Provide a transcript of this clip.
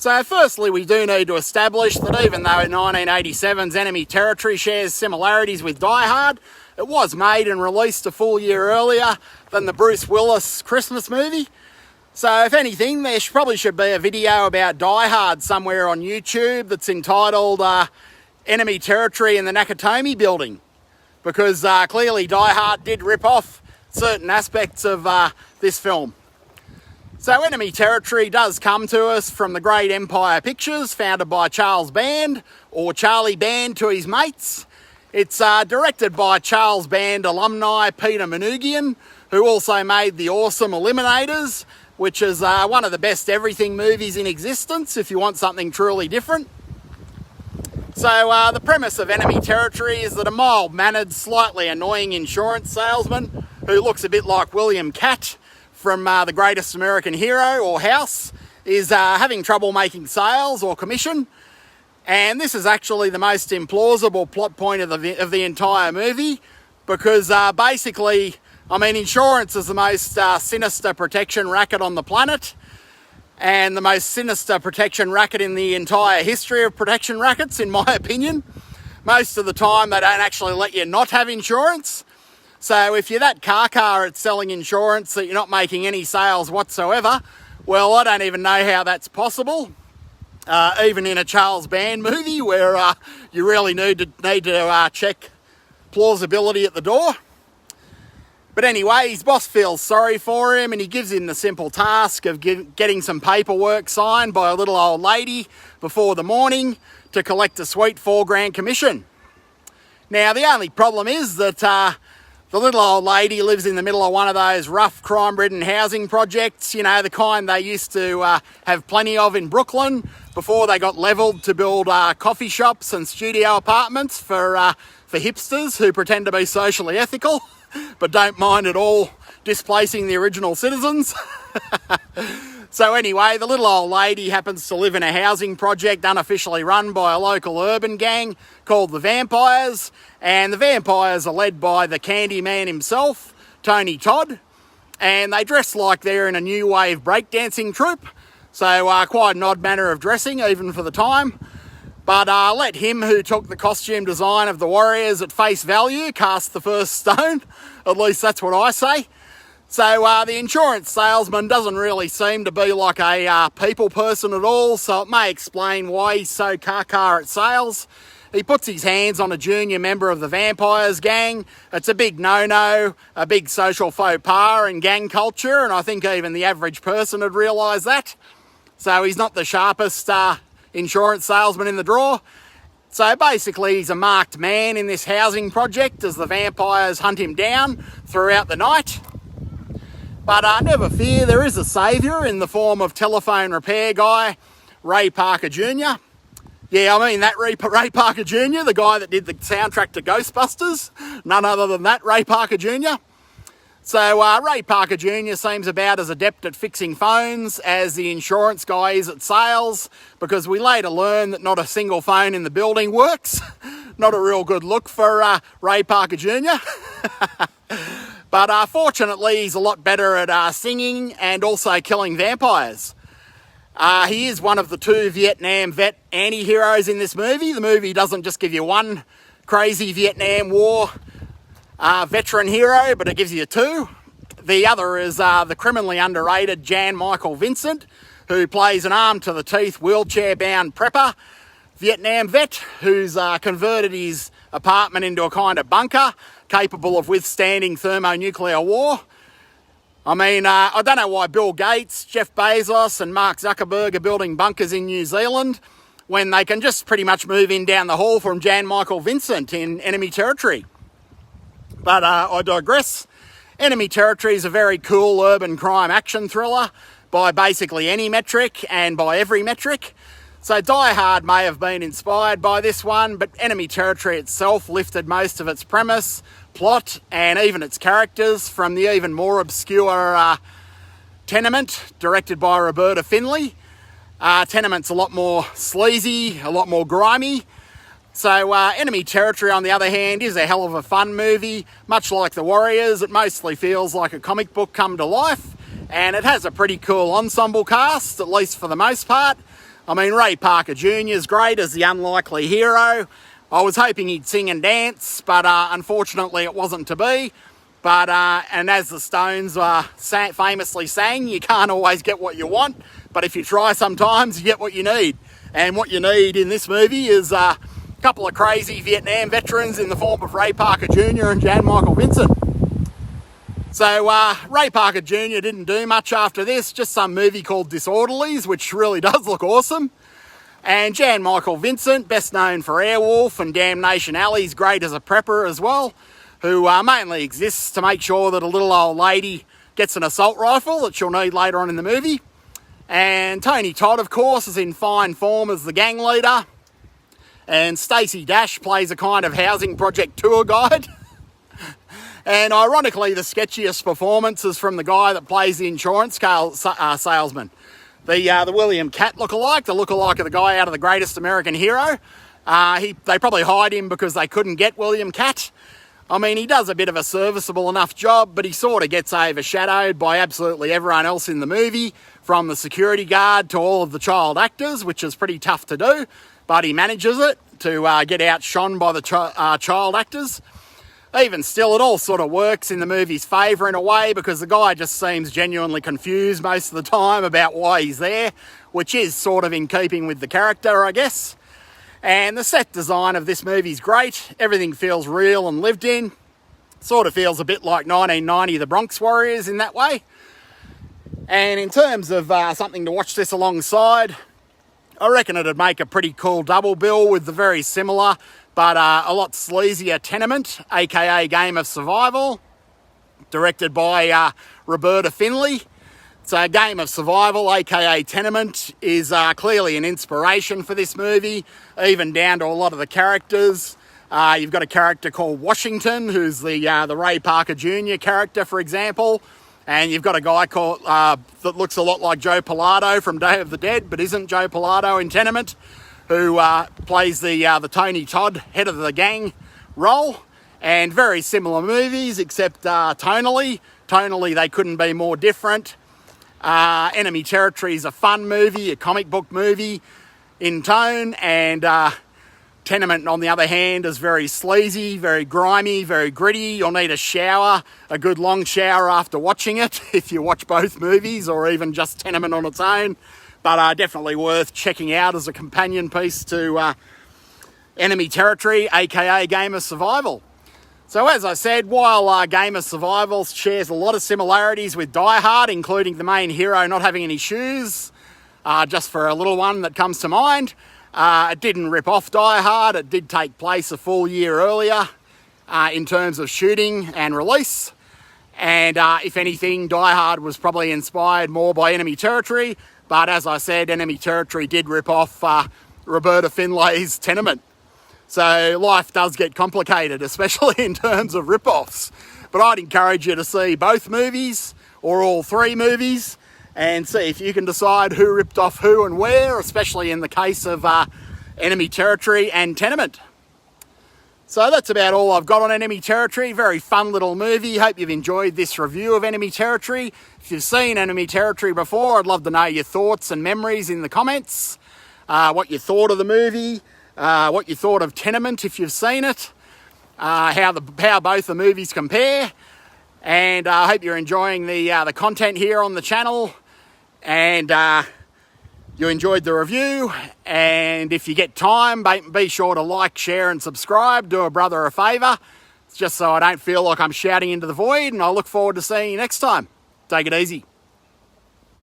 So firstly, we do need to establish that even though 1987's Enemy Territory shares similarities with Die Hard, it was made and released a full year earlier than the Bruce Willis Christmas movie. So if anything, there probably should be a video about Die Hard somewhere on YouTube that's entitled Enemy Territory in the Nakatomi Building, because clearly Die Hard did rip off certain aspects of this film. So Enemy Territory does come to us from the great Empire Pictures, founded by Charles Band, or Charlie Band to his mates. It's directed by Charles Band alumni Peter Manoogian, who also made the awesome Eliminators, which is one of the best everything movies in existence if you want something truly different. So the premise of Enemy Territory is that a mild-mannered, slightly annoying insurance salesman who looks a bit like William Catt from The Greatest American Hero or House is having trouble making sales or commission. And this is actually the most implausible plot point of the entire movie, because basically, I mean, insurance is the most sinister protection racket on the planet, and the most sinister protection racket in the entire history of protection rackets, in my opinion. Most of the time, they don't actually let you not have insurance. So if you're that car at selling insurance that you're not making any sales whatsoever, well, I don't even know how that's possible. Even in a Charles Band movie where you really need to check plausibility at the door. But anyway, his boss feels sorry for him and he gives him the simple task of getting some paperwork signed by a little old lady before the morning to collect a sweet $4,000 commission. Now, the only problem is that the little old lady lives in the middle of one of those rough, crime-ridden housing projects, you know, the kind they used to have plenty of in Brooklyn before they got levelled to build coffee shops and studio apartments for hipsters who pretend to be socially ethical but don't mind at all displacing the original citizens. So anyway, the little old lady happens to live in a housing project unofficially run by a local urban gang called the Vampires, and the Vampires are led by the Candyman himself, Tony Todd, and they dress like they're in a new wave breakdancing troupe, so quite an odd manner of dressing even for the time. But let him who took the costume design of the Warriors at face value cast the first stone, at least that's what I say. So the insurance salesman doesn't really seem to be like a people person at all, so it may explain why he's so car at sales. He puts his hands on a junior member of the Vampires gang. It's a big no-no, a big social faux pas in gang culture, and I think even the average person would realise that. So he's not the sharpest insurance salesman in the drawer. So basically he's a marked man in this housing project as the Vampires hunt him down throughout the night. But never fear, there is a saviour in the form of telephone repair guy, Ray Parker Jr. Yeah, I mean that Ray Parker Jr., the guy that did the soundtrack to Ghostbusters. None other than that, Ray Parker Jr. So Ray Parker Jr. seems about as adept at fixing phones as the insurance guy is at sales, because we later learn that not a single phone in the building works. Not a real good look for Ray Parker Jr. But fortunately, he's a lot better at singing and also killing vampires. He is one of the two Vietnam vet anti-heroes in this movie. The movie doesn't just give you one crazy Vietnam War veteran hero, but it gives you two. The other is the criminally underrated Jan Michael Vincent, who plays an armed-to-the-teeth, wheelchair-bound prepper Vietnam vet who's converted his apartment into a kind of bunker capable of withstanding thermonuclear war. I mean, I don't know why Bill Gates, Jeff Bezos and Mark Zuckerberg are building bunkers in New Zealand when they can just pretty much move in down the hall from Jan Michael Vincent in Enemy Territory. But I digress. Enemy Territory is a very cool urban crime action thriller by basically any metric and by every metric. So Die Hard may have been inspired by this one, but Enemy Territory itself lifted most of its premise, plot, and even its characters from the even more obscure Tenement, directed by Roberta Findlay. Tenement's a lot more sleazy, a lot more grimy. So Enemy Territory, on the other hand, is a hell of a fun movie. Much like The Warriors, it mostly feels like a comic book come to life, and it has a pretty cool ensemble cast, at least for the most part. I mean, Ray Parker Jr. is great as the unlikely hero. I was hoping he'd sing and dance, but unfortunately it wasn't to be. But, and as the Stones famously sang, you can't always get what you want, but if you try sometimes, you get what you need. And what you need in this movie is a couple of crazy Vietnam veterans in the form of Ray Parker Jr. and Jan Michael Vincent. So Ray Parker Jr. didn't do much after this, just some movie called Disorderlies, which really does look awesome. And Jan Michael Vincent, best known for Airwolf and Damnation Alley's great as a prepper as well, who mainly exists to make sure that a little old lady gets an assault rifle that she'll need later on in the movie. And Tony Todd, of course, is in fine form as the gang leader. And Stacey Dash plays a kind of housing project tour guide. And ironically, the sketchiest performance is from the guy that plays the insurance salesman. The William Catt lookalike, the lookalike of the guy out of The Greatest American Hero. They probably hired him because they couldn't get William Catt. I mean, he does a bit of a serviceable enough job, but he sort of gets overshadowed by absolutely everyone else in the movie, from the security guard to all of the child actors, which is pretty tough to do, but he manages it to get outshone by the child actors. Even still, it all sort of works in the movie's favour in a way, because the guy just seems genuinely confused most of the time about why he's there, which is sort of in keeping with the character, I guess. And the set design of this movie's great. Everything feels real and lived in. Sort of feels a bit like 1990 The Bronx Warriors in that way. And in terms of something to watch this alongside, I reckon it'd make a pretty cool double bill with the very similar but a lot sleazier Tenement, aka Game of Survival, directed by Roberta Findlay. So Game of Survival, aka Tenement, is clearly an inspiration for this movie, even down to a lot of the characters. You've got a character called Washington, who's the Ray Parker Jr. character, for example. And you've got a guy called that looks a lot like Joe Pilato from Day of the Dead, but isn't Joe Pilato in Tenement, who plays the Tony Todd, head of the gang role. And very similar movies, except tonally they couldn't be more different. Enemy Territory is a fun movie, a comic book movie in tone, and Tenement, on the other hand, is very sleazy, very grimy, very gritty. You'll need a shower, a good long shower after watching it, if you watch both movies, or even just Tenement on its own. But definitely worth checking out as a companion piece to Enemy Territory, aka Game of Survival. So as I said, while Game of Survival shares a lot of similarities with Die Hard, including the main hero not having any shoes, just for a little one that comes to mind, it didn't rip off Die Hard. It did take place a full year earlier in terms of shooting and release. And if anything, Die Hard was probably inspired more by Enemy Territory. But as I said, Enemy Territory did rip off Roberta Findlay's Tenement. So life does get complicated, especially in terms of rip-offs. But I'd encourage you to see both movies, or all three movies, and see if you can decide who ripped off who and where, especially in the case of Enemy Territory and Tenement. So that's about all I've got on Enemy Territory. Very fun little movie. Hope you've enjoyed this review of Enemy Territory. If you've seen Enemy Territory before, I'd love to know your thoughts and memories in the comments. What you thought of the movie, what you thought of Tenement if you've seen it, how both the movies compare. And I hope you're enjoying the content here on the channel, and you enjoyed the review. And if you get time, be sure to like, share and subscribe. Do a brother a favour. It's just so I don't feel like I'm shouting into the void, and I look forward to seeing you next time. Take it easy.